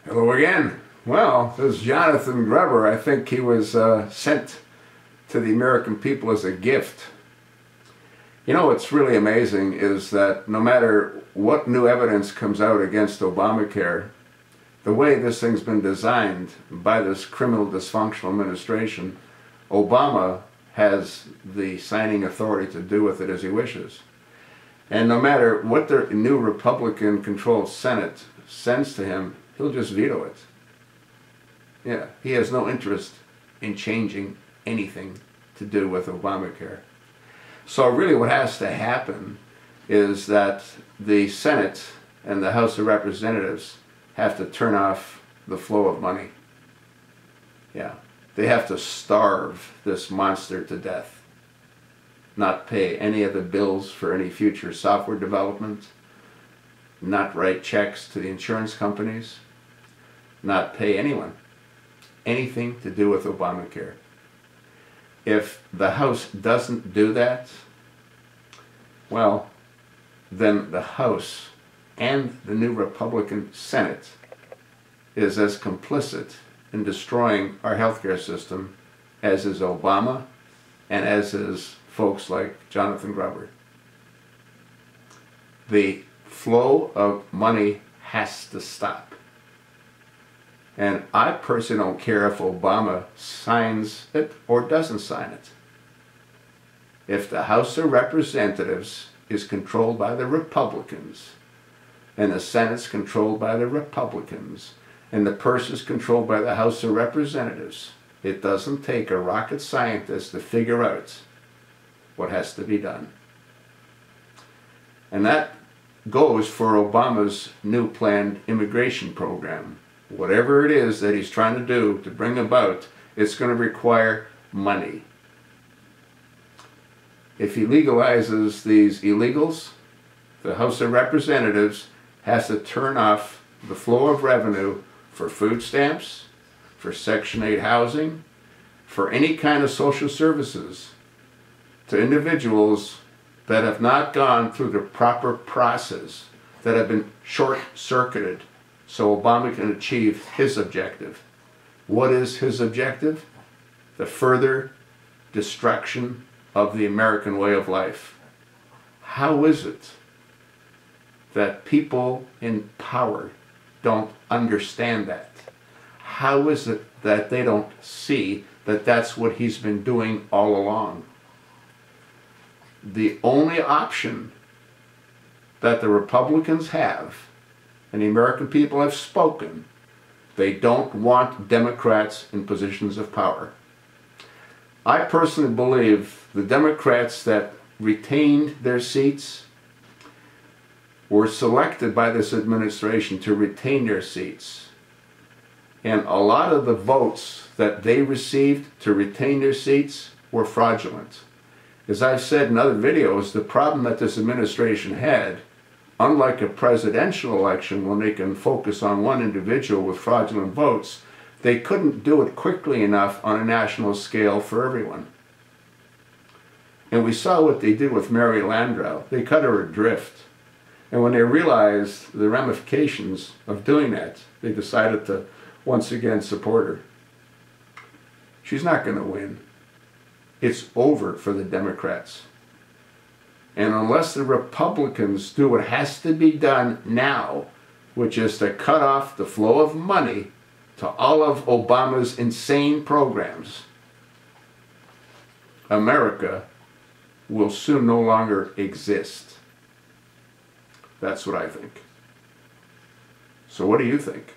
Hello again. Well, this is Jonathan Gruber. I think he was sent to the American people as a gift. You know what's really amazing is that no matter what new evidence comes out against Obamacare, the way this thing's been designed by this criminal dysfunctional administration, Obama has the signing authority to do with it as he wishes. And no matter what the new Republican-controlled Senate sends to him, he'll just veto it. Yeah, he has no interest in changing anything to do with Obamacare. So really what has to happen is that the Senate and the House of Representatives have to turn off the flow of money. Yeah, they have to starve this monster to death. Not pay any of the bills for any future software development, not write checks to the insurance companies, not pay anyone anything to do with Obamacare. If the House doesn't do that, well, then the House and the new Republican Senate is as complicit in destroying our healthcare system as is Obama and as is folks like Jonathan Gruber. The flow of money has to stop. And I personally don't care if Obama signs it or doesn't sign it. If the House of Representatives is controlled by the Republicans, and the Senate's controlled by the Republicans, and the purse is controlled by the House of Representatives, it doesn't take a rocket scientist to figure out what has to be done. And that goes for Obama's new planned immigration program. Whatever it is that he's trying to do to bring about, it's going to require money. If he legalizes these illegals, the House of Representatives has to turn off the flow of revenue for food stamps, for Section 8 housing, for any kind of social services to individuals that have not gone through the proper process, that have been short-circuited so Obama can achieve his objective. What is his objective? The further destruction of the American way of life. How is it that people in power don't understand that? How is it that they don't see that that's what he's been doing all along? The only option that the Republicans have, and the American people have spoken, they don't want Democrats in positions of power. I personally believe the Democrats that retained their seats were selected by this administration to retain their seats. And a lot of the votes that they received to retain their seats were fraudulent. As I've said in other videos, the problem that this administration had, unlike a presidential election when they can focus on one individual with fraudulent votes, they couldn't do it quickly enough on a national scale for everyone. And we saw what they did with Mary Landrieu. They cut her adrift. And when they realized the ramifications of doing that, they decided to once again support her. She's not going to win. It's over for the Democrats. And unless the Republicans do what has to be done now, which is to cut off the flow of money to all of Obama's insane programs, America will soon no longer exist. That's what I think. So what do you think?